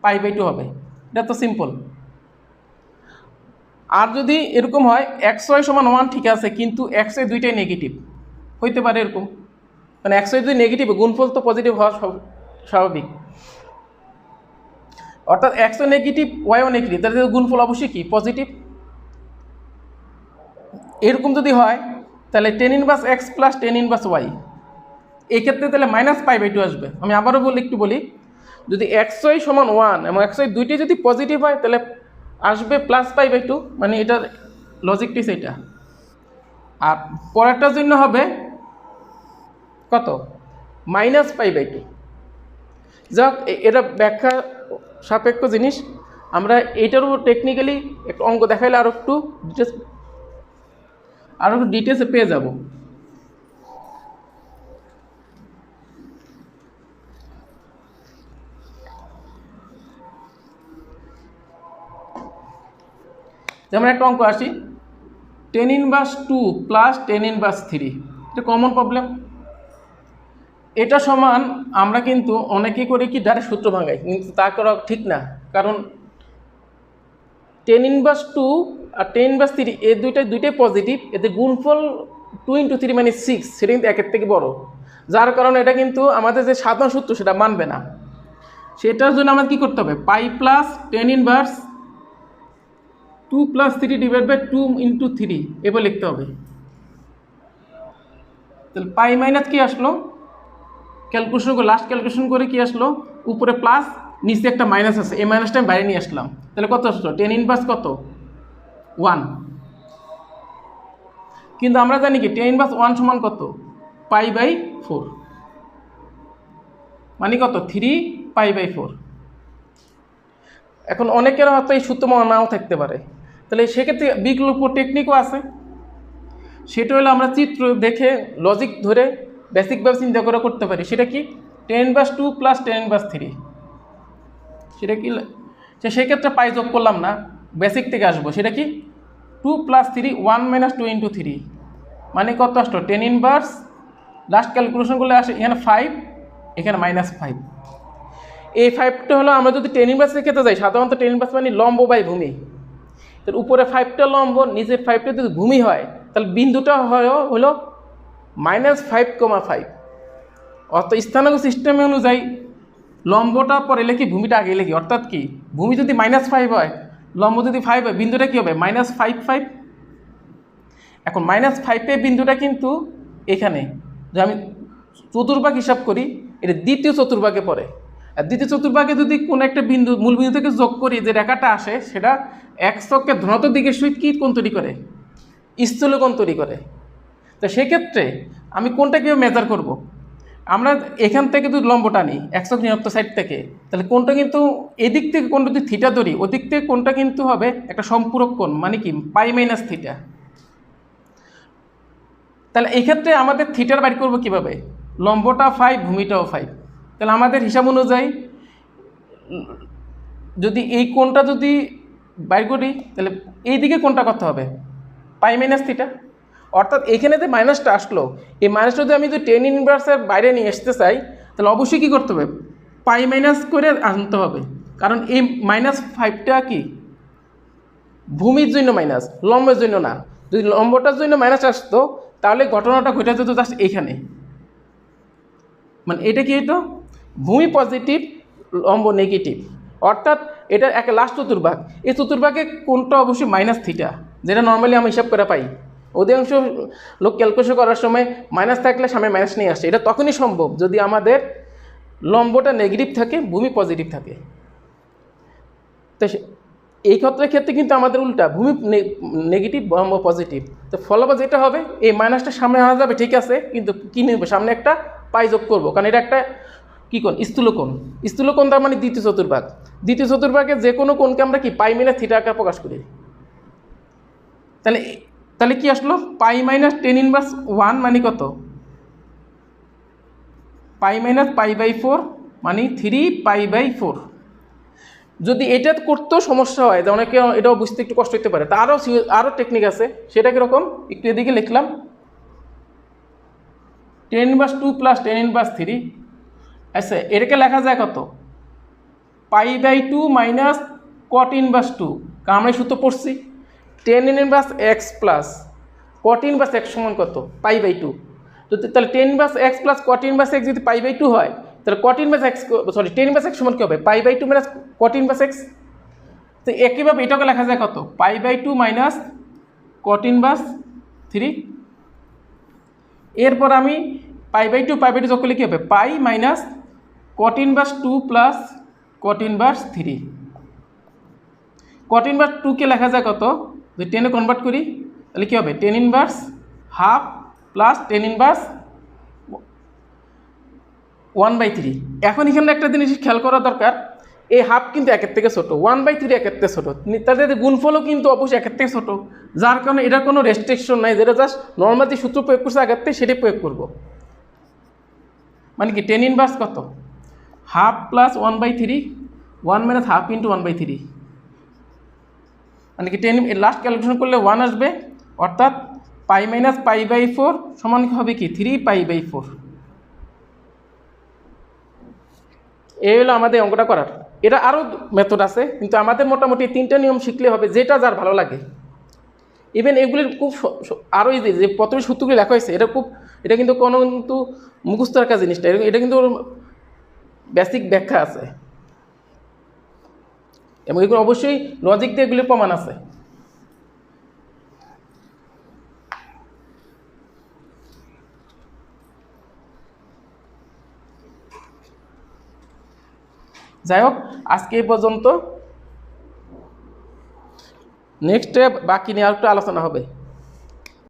S1: π/2 হবে। এটা তো সিম্পল। আর যদি এরকম হয় এক্স ওয়াই সমান 1 ঠিক আছে, কিন্তু এক্স ওয়াই দুইটাই নেগেটিভ, হইতে পারে এরকম, মানে এক্স ওয়াই যদি নেগেটিভ, গুণফল তো পজিটিভ হওয়া স্বাভাবিক, অর্থাৎ এক্স ওয়াই নেগেটিভ ওয়াইও নেগেটিভ, তাহলে গুণফল অবশ্যই কি পজিটিভ। এরকম যদি হয় তাহলে tan inverse x plus tan inverse y, এক্ষেত্রে তাহলে মাইনাস π/2 আসবে। আমি আবারও একটু বলি, যদি এক্স ওয়াই সমান 1 এবং এক্স ওয়াই দুইটি যদি পজিটিভ হয় তাহলে আসবে প্লাস π/2, মানে এটার লজিকটি সেইটা। আর পরেরটার জন্য হবে কত? মাইনাস π/2। যাক, এটা ব্যাখ্যা সাপেক্ষ জিনিস, আমরা এইটারও টেকনিক্যালি একটু অঙ্ক দেখাইলে আরও একটু ডিটেলসে পেয়ে যাব। যেমন একটা অঙ্ক আসি, ten inverse 2 plus tan inverse 3, এটা কমন প্রবলেম। এটা সমান আমরা কিন্তু অনেকেই করে কি ডাইরেক্ট সূত্র ভাঙাই, কিন্তু তা করা ঠিক না, কারণ টেন ইনভার্স 2 আর টেন ইনভার্স 3 এই দুইটাই পজিটিভ, এতে গুণফল 2 × 3 মানে 6, সেটা কিন্তু একের থেকে বড়, যার কারণে এটা কিন্তু আমাদের যে সাধারণ সূত্র সেটা মানবে না। সেটার জন্য আমাদের কী করতে হবে? Pi plus tan inverse 2 + 3 divide by 2 × 3 এবার লিখতে হবে। তাহলে পাই মাইনাস কি আসলো, ক্যালকুলেশন করে লাস্ট ক্যালকুলেশন করে কি আসলো, উপরে প্লাস নিচে একটা মাইনাস আছে, এই মাইনাসটা আমি বাইরে নিয়ে আসলাম, তাহলে কত আসলো? টেন ইনভার্স কত? 1। কিন্তু আমরা জানি কি টেন ইনভার্স 1 সমান কত? π/4, মানে কত? 3 π/4। এখন অনেকের হয়তো এই সূত্র নাও থাকতে পারে, তাহলে সেক্ষেত্রে বিকল্প টেকনিকও আছে। সেটা হলো আমরা চিত্র দেখে লজিক ধরে বেসিকভাবে চিন্তা করে করতে পারি। সেটা কি? Ten inverse 2 plus tan inverse 3, সেটা কি? সেক্ষেত্রে পাই যোগ করলাম না, বেসিক থেকে আসবো। সেটা কি? 2 + 3 1 - 2 × 3, মানে কত আসলো? টেন ইনভার্স, লাস্ট ক্যালকুলেশন করলে আসে এখানে 5, এখানে -5। এই 5টা হলো, আমরা যদি টেন ইনভার্সের ক্ষেত্রে যাই, সাধারণত টেন ইনভার্স মানে লম্ব বাই ভূমি, তাহলে উপরে 5টা লম্ব, নিচের 5টা যদি ভূমি হয়, তাহলে বিন্দুটা হলো -5,5। অর্থাৎ স্থানাঙ্ক সিস্টেম অনুযায়ী লম্বটা পরে লিখি, ভূমিটা আগে লিখি। অর্থাৎ কি, ভূমি যদি -5 হয়, লম্ব যদি 5 হয়, বিন্দুটা কী হবে? -5,5। এখন -5 বিন্দুটা কিন্তু এখানে, যে আমি চতুর্ভাগ হিসাব করি, এটা দ্বিতীয় চতুর্ভাগে পড়ে। আর দ্বিতীয় চতুর্ভাগে যদি কোনো একটা বিন্দু মূল বিন্দু থেকে যোগ করি, যে রেখাটা আসে সেটা এক্স অক্ষের ধনাত্মক দিকের সহিত কী কোণ তৈরি করে? স্থূল কোণ তৈরি করে। তো সেক্ষেত্রে আমি কোনটা কীভাবে মেজার করব? আমরা এখান থেকে যদি লম্বটা নিই এক্স অক্ষ ঋণাত্মক সাইড থেকে, তাহলে কোনটা কিন্তু এদিক থেকে কোনটা যদি থিটা ধরি, ওদিক থেকে কোনটা কিন্তু হবে একটা সম্পূরক কোণ, মানে কি π-θ। তাহলে এই ক্ষেত্রে আমাদের থিটার বাইর করবো কীভাবে? লম্বটা 5, ভূমিটাও 5, তাহলে আমাদের হিসাব অনুযায়ী যদি এই কোণটা যদি বাইর করি, তাহলে এই দিকে কোণটা কত হবে? π-θ। অর্থাৎ এখানে যে মাইনাসটা আসলো, এই মাইনাসটা যদি আমি যদি টেন ইনভার্সের বাইরে নিয়ে আসতে চাই, তাহলে অবশ্যই কী করতে হবে? পাই মাইনাস করে আনতে হবে, কারণ এই -5টা কি ভূমির জন্য মাইনাস, লম্বের জন্য না। যদি লম্বটার জন্য মাইনাস আসতো, তাহলে ঘটনাটা ঘটে যেত জাস্ট এইখানে, মানে এটা কি হতো? ভূমি পজিটিভ, লম্ব নেগেটিভ। অর্থাৎ এটা একটা লাস্ট চতুর্ভাগ, এই চতুর্ভাগে কোনটা অবশ্যই -θ, যেটা নর্মালি আমি হিসাব করে পাই। অধিকাংশ লোক ক্যালকুলেশন করার সময় মাইনাস থাকলে সামনে মাইনাস নিয়ে আসে। এটা তখনই সম্ভব যদি আমাদের লম্বটা নেগেটিভ থাকে, ভূমি পজিটিভ থাকে। তো এই ক্ষেত্রে কিন্তু আমাদের উল্টা, ভূমি নেগেটিভ পজিটিভ, তো ফলাফল যেটা হবে এই মাইনাসটা সামনে আনা যাবে ঠিক আছে, কিন্তু কী নেবে সামনে একটা পাই যোগ করবো, কারণ এটা একটা কী কোণ, স্থূলকোণ। স্থূলকোণ তার মানে দ্বিতীয় চতুর্ভাগ। দ্বিতীয় চতুর্ভাগে যে কোনো কোণকে আমরা কি পাই মাইনাস থিটা আকারে প্রকাশ করি। তাহলে কি আসলো, পাই মাইনাস টেন ইনভার্স 1 মানে কত, পাই মাইনাস পাই বাই 4 মানে 3π/4। যদি এটা করতেও সমস্যা হয়, যে অনেকে এটাও বুঝতে একটু কষ্ট হতে পারে, তারও আরও টেকনিক আছে। সেটা কীরকম, একটু এদিকে লিখলাম, 10⁻² প্লাস 10⁻3। আচ্ছা, এটাকে লেখা যায় কত, π/2 মাইনাস cot⁻²। কারণ আমরা সূত্র পড়ছি 10⁻x প্লাস cot⁻x সমান কত, π/2। তাহলে 10⁻x প্লাস cot⁻x যদি π/2 হয়, তাহলে cot⁻x সরি 10⁻x সমান কী হবে, π/2 মাইনাস cot⁻x। তো একইভাবে এটাকে লেখা যায় কত, π/2 মাইনাস cot⁻3। এরপর আমি π/2 যোগ করলে কী হবে, পাই মাইনাস cot⁻2 প্লাস cot⁻3। cot⁻2কে লেখা যায় কত, যদি 10-এ কনভার্ট করি তাহলে কী হবে, 10⁻½ প্লাস 10⁻1/3। এখন এখানে একটা জিনিস খেয়াল করা দরকার, এই হাফ কিন্তু একের থেকে ছোটো, 1/3 একের থেকে ছোটো, তাদের গুণফলও কিন্তু অবশ্যই একের থেকে ছোটো, যার কারণে এটার কোনো রেস্ট্রিকশন নাই, যেটা জাস্ট নর্মাল যে সূত্র প্রয়োগ করছে আগের থেকে সেটাই প্রয়োগ করব। মানে কি 10⁻, কত, half plus 1/3, 1 minus half into 1/3, মানে কি 10 লাস্ট ক্যালকুলেশন করলে 1 আসবে, অর্থাৎ পাই মাইনাস π/4 সমান হবে কি 3π/4। এই হলো আমাদের অঙ্কটা করার। এটা আরও মেথড আছে, কিন্তু আমাদের মোটামুটি 3টা নিয়ম শিখলে হবে, যেটা যার ভালো লাগে। ইভেন এগুলির খুব আরও ইজি, যে প্রথমে সূত্রগুলি লেখা হয়েছে এটা কিন্তু কোনো কিন্তু মুখস্থ রাখা জিনিসটা, এটা কিন্তু বেসিক ব্যাখ্যা আছে, এবং এগুলো অবশ্যই লজিক দিয়ে এগুলির প্রমাণ আছে। যাই হোক, আজকে এই পর্যন্ত। নেক্সটে বাকি নিয়ে আর একটু আলোচনা হবে।